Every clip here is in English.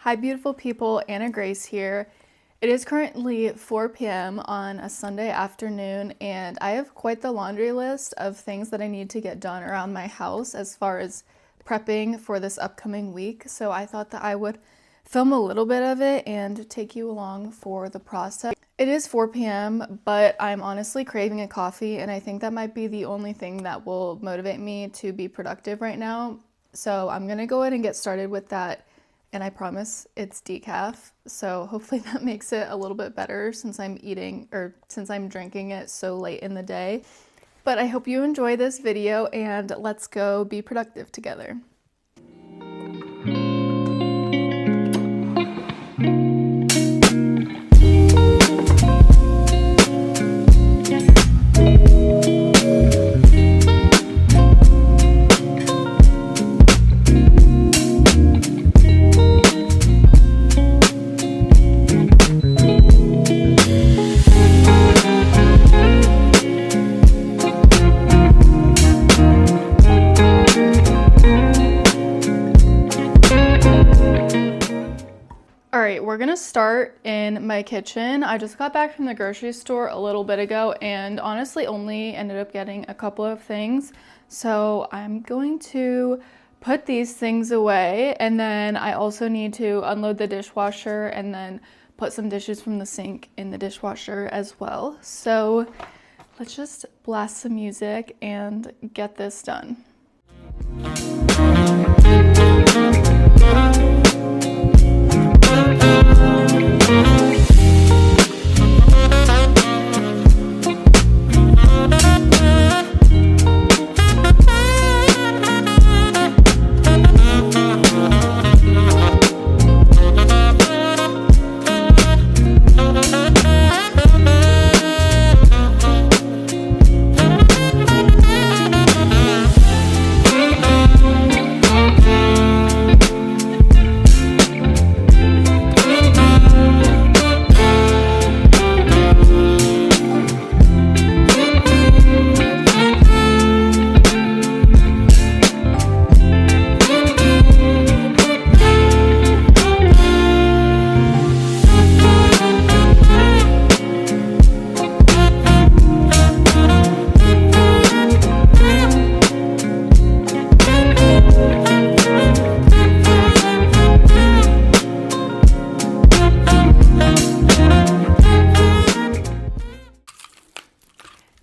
Hi beautiful people, Anna Grace here. It is currently 4 p.m. on a Sunday afternoon and I have quite the laundry list of things that I need to get done around my house as far as prepping for this upcoming week. So I thought that I would film a little bit of it and take you along for the process. It is 4 p.m., but I'm honestly craving a coffee and I think that might be the only thing that will motivate me to be productive right now. So I'm gonna go ahead and get started with that. And I promise it's decaf, so hopefully that makes it a little bit better since I'm drinking it so late in the day. But I hope you enjoy this video and let's go be productive together. We're gonna start in my kitchen. I just got back from the grocery store a little bit ago and honestly only ended up getting a couple of things. So I'm going to put these things away, and then I also need to unload the dishwasher and then put some dishes from the sink in the dishwasher as well. So let's just blast some music and get this done.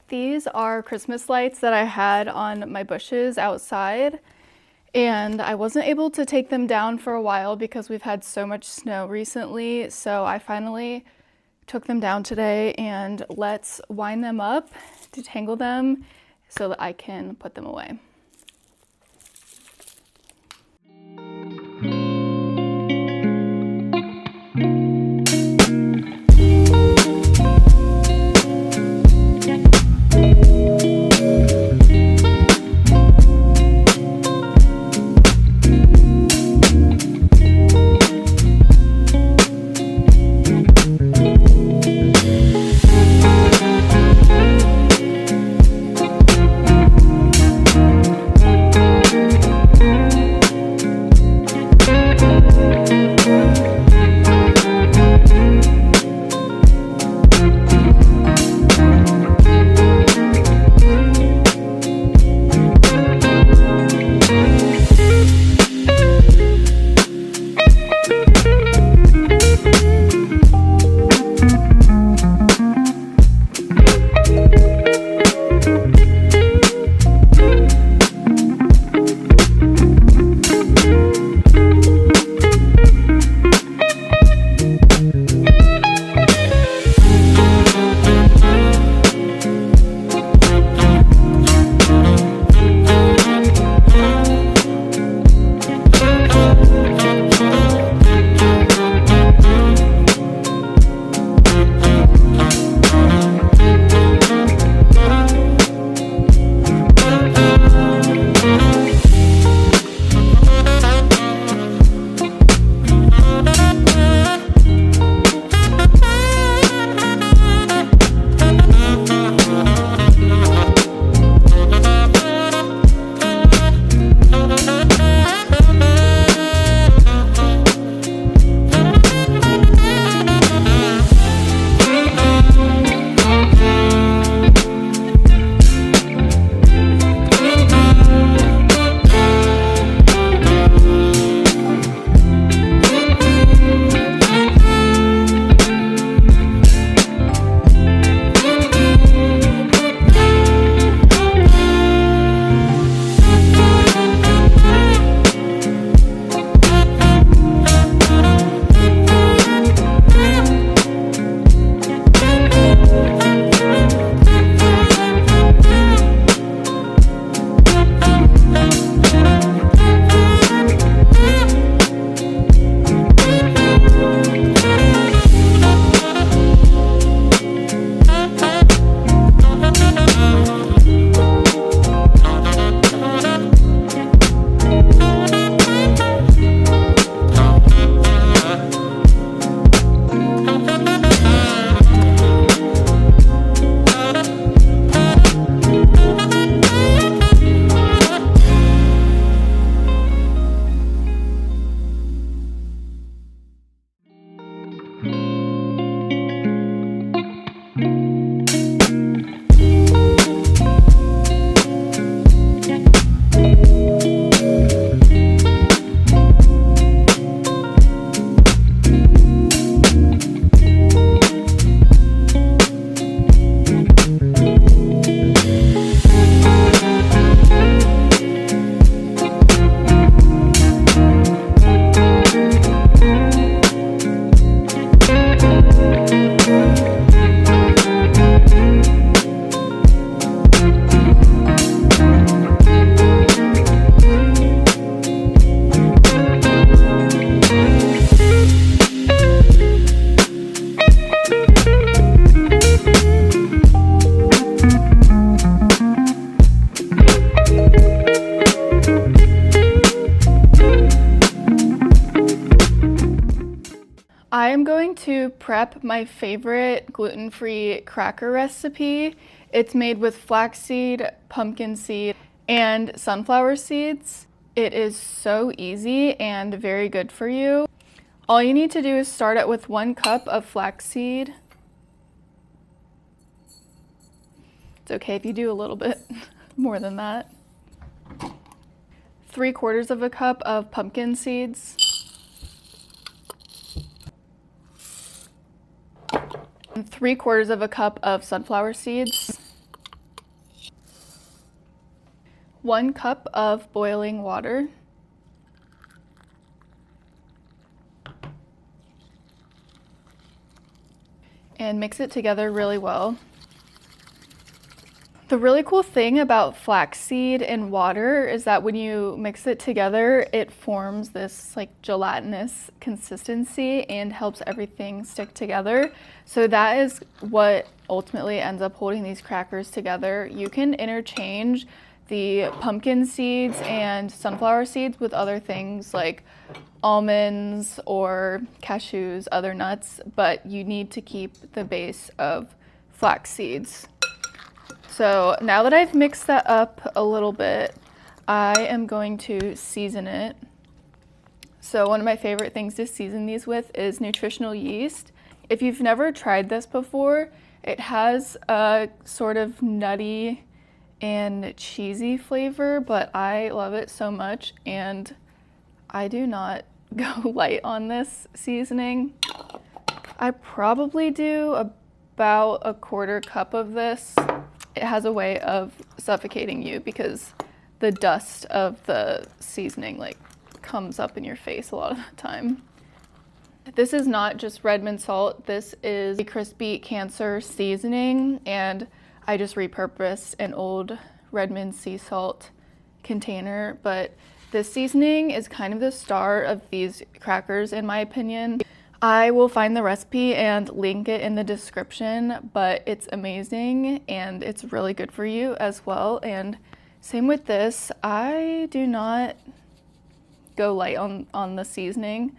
These are Christmas lights that I had on my bushes outside, and I wasn't able to take them down for a while because we've had so much snow recently, so I finally took them down today, and let's wind them up, detangle them so that I can put them away. I am going to prep my favorite gluten-free cracker recipe. It's made with flaxseed, pumpkin seed, and sunflower seeds. It is so easy and very good for you. All you need to do is start out with 1 cup of flaxseed. It's okay if you do a little bit more than that. 3/4 of a cup of pumpkin seeds. And 3/4 of a cup of sunflower seeds. 1 cup of boiling water. And mix it together really well. The really cool thing about flaxseed and water is that when you mix it together, it forms this like gelatinous consistency and helps everything stick together. So that is what ultimately ends up holding these crackers together. You can interchange the pumpkin seeds and sunflower seeds with other things like almonds or cashews, other nuts, but you need to keep the base of flax seeds. So now that I've mixed that up a little bit, I am going to season it. So one of my favorite things to season these with is nutritional yeast. If you've never tried this before, it has a sort of nutty and cheesy flavor, but I love it so much, and I do not go light on this seasoning. I probably do about 1/4 cup of this. It has a way of suffocating you because the dust of the seasoning like comes up in your face a lot of the time. This is not just Redmond salt, this is a crispy cancer seasoning, and I just repurposed an old Redmond sea salt container, but this seasoning is kind of the star of these crackers in my opinion. I will find the recipe and link it in the description, but it's amazing and it's really good for you as well. And same with this, I do not go light on the seasoning.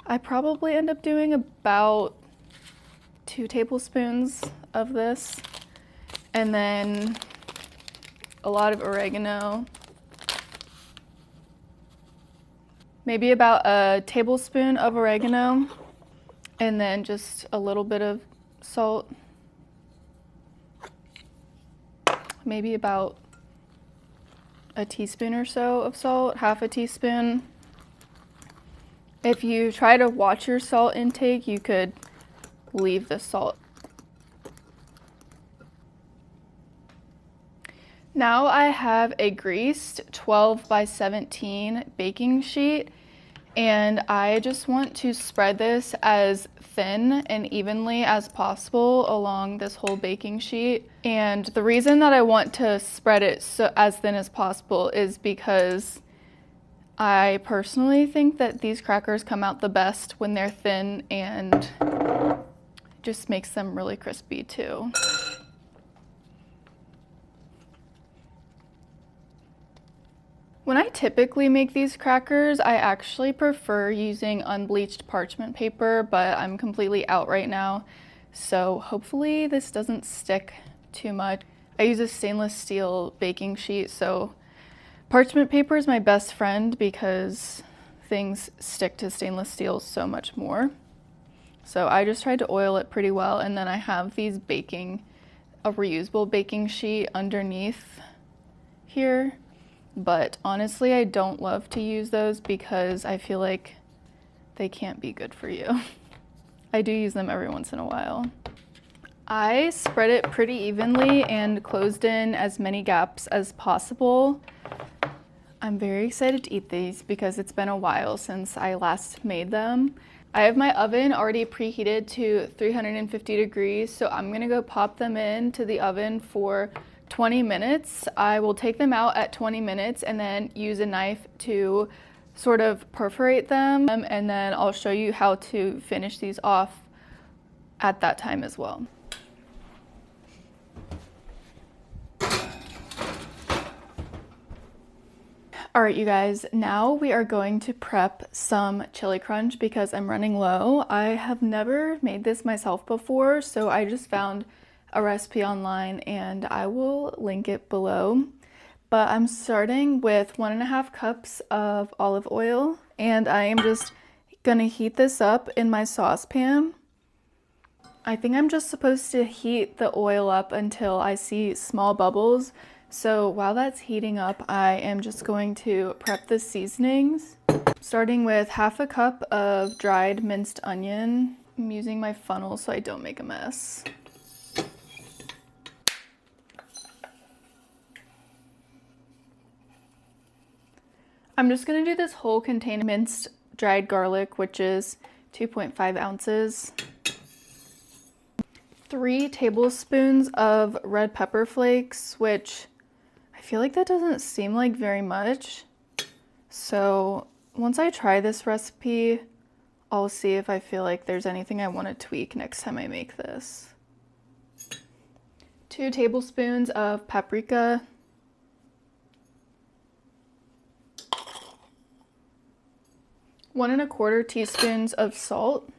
I probably end up doing about 2 tablespoons of this, and then a lot of oregano. Maybe about a tablespoon of oregano, and then just a little bit of salt. Maybe about a teaspoon or so of salt, half a teaspoon. If you try to watch your salt intake, you could leave the salt. Now I have a greased 12 by 17 baking sheet, and I just want to spread this as thin and evenly as possible along this whole baking sheet. And the reason that I want to spread it so as thin as possible is because I personally think that these crackers come out the best when they're thin, and just makes them really crispy too. When I typically make these crackers, I actually prefer using unbleached parchment paper, but I'm completely out right now, so hopefully this doesn't stick too much. I use a stainless steel baking sheet, so parchment paper is my best friend because things stick to stainless steel so much more. So I just tried to oil it pretty well, and then I have a reusable baking sheet underneath here. But honestly, I don't love to use those because I feel like they can't be good for you. I do use them every once in a while. I spread it pretty evenly and closed in as many gaps as possible. I'm very excited to eat these because it's been a while since I last made them. I have my oven already preheated to 350 degrees, so I'm gonna go pop them into the oven for 20 minutes. I will take them out at 20 minutes and then use a knife to sort of perforate them, and then I'll show you how to finish these off at that time as well. All right, you guys, now we are going to prep some chili crunch because I'm running low. I have never made this myself before, so I just found a recipe online and I will link it below. But I'm starting with 1.5 cups of olive oil, and I am just gonna heat this up in my saucepan. I think I'm just supposed to heat the oil up until I see small bubbles. So while that's heating up, I am just going to prep the seasonings. Starting with 1/2 cup of dried minced onion. I'm using my funnel so I don't make a mess. I'm just gonna do this whole container. Minced dried garlic, which is 2.5 ounces. 3 tablespoons of red pepper flakes, which I feel like that doesn't seem like very much. So once I try this recipe, I'll see if I feel like there's anything I want to tweak next time I make this. 2 tablespoons of paprika. 1 1/4 teaspoons of salt.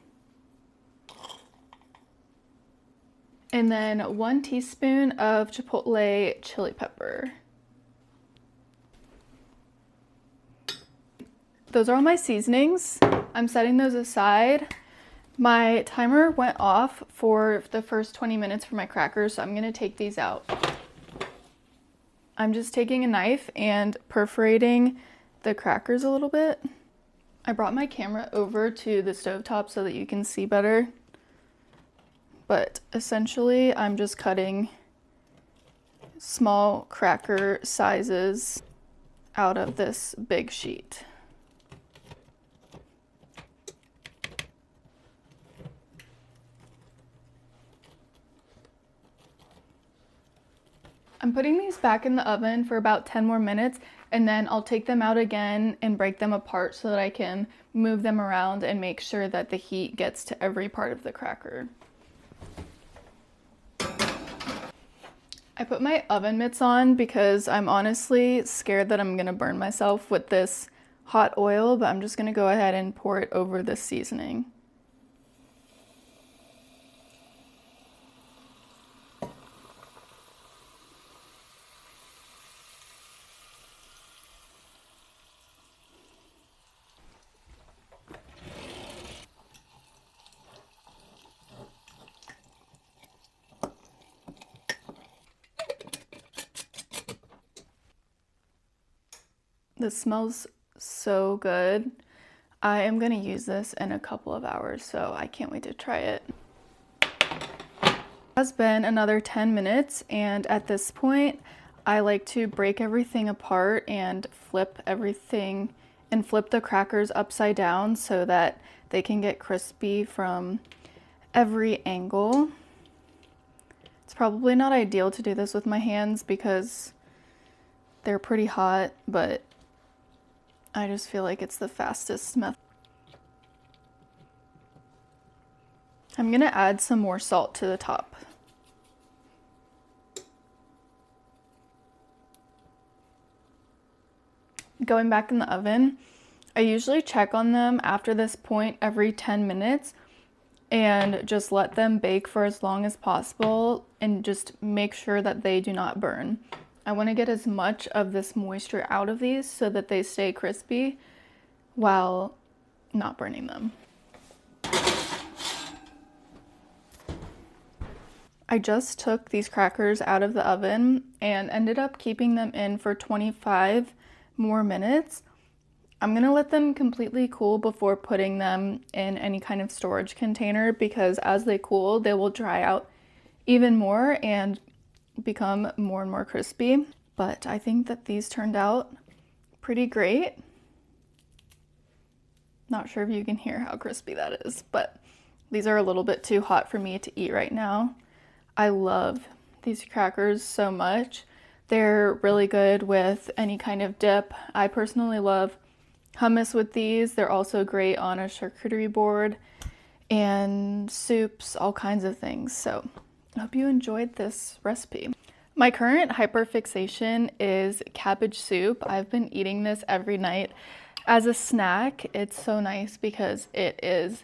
And then 1 teaspoon of chipotle chili pepper. Those are all my seasonings. I'm setting those aside. My timer went off for the first 20 minutes for my crackers, so I'm gonna take these out. I'm just taking a knife and perforating the crackers a little bit. I brought my camera over to the stovetop so that you can see better. But essentially, I'm just cutting small cracker sizes out of this big sheet. I'm putting these back in the oven for about 10 more minutes, and then I'll take them out again and break them apart so that I can move them around and make sure that the heat gets to every part of the cracker. I put my oven mitts on because I'm honestly scared that I'm gonna burn myself with this hot oil, but I'm just gonna go ahead and pour it over the seasoning. This smells so good. I am gonna use this in a couple of hours, so I can't wait to try it. It has been another 10 minutes, and at this point, I like to break everything apart and flip everything and flip the crackers upside down so that they can get crispy from every angle. It's probably not ideal to do this with my hands because they're pretty hot, but I just feel like it's the fastest method. I'm gonna add some more salt to the top. Going back in the oven, I usually check on them after this point every 10 minutes and just let them bake for as long as possible and just make sure that they do not burn. I want to get as much of this moisture out of these so that they stay crispy while not burning them. I just took these crackers out of the oven and ended up keeping them in for 25 more minutes. I'm gonna let them completely cool before putting them in any kind of storage container because as they cool, they will dry out even more and become more and more crispy. But I think that these turned out pretty great. Not sure if you can hear how crispy that is, but these are a little bit too hot for me to eat right now. I love these crackers so much. They're really good with any kind of dip. I personally love hummus with these. They're also great on a charcuterie board and soups, all kinds of things. So I hope you enjoyed this recipe. My current hyperfixation is cabbage soup. I've been eating this every night as a snack. It's so nice because it's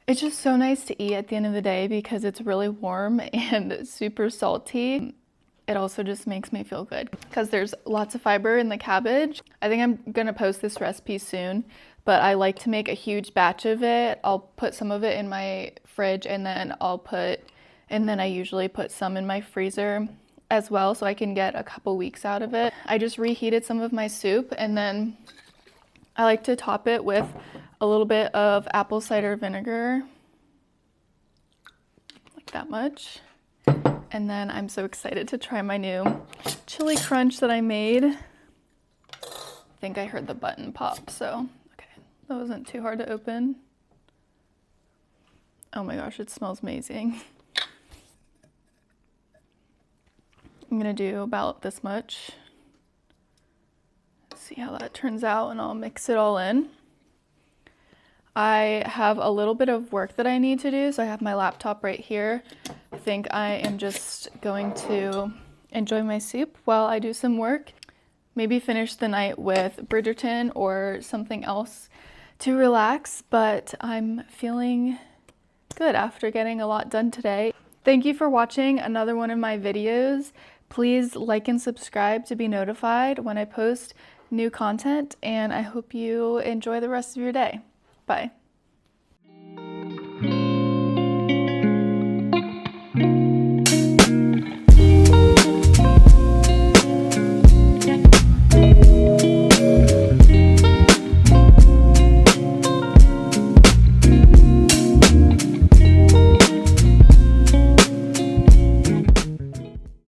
just so nice to eat at the end of the day because it's really warm and super salty. It also just makes me feel good because there's lots of fiber in the cabbage. I think I'm gonna post this recipe soon, but I like to make a huge batch of it. I'll put some of it in my fridge and then I usually put some in my freezer as well so I can get a couple weeks out of it. I just reheated some of my soup and then I like to top it with a little bit of apple cider vinegar, like that much. And then I'm so excited to try my new chili crunch that I made. I think I heard the button pop, so okay, that wasn't too hard to open. Oh my gosh, it smells amazing. I'm gonna do about this much. See how that turns out, and I'll mix it all in. I have a little bit of work that I need to do, so I have my laptop right here. I think I am just going to enjoy my soup while I do some work. Maybe finish the night with Bridgerton or something else to relax, but I'm feeling good after getting a lot done today. Thank you for watching another one of my videos. Please like and subscribe to be notified when I post new content, and I hope you enjoy the rest of your day. Bye.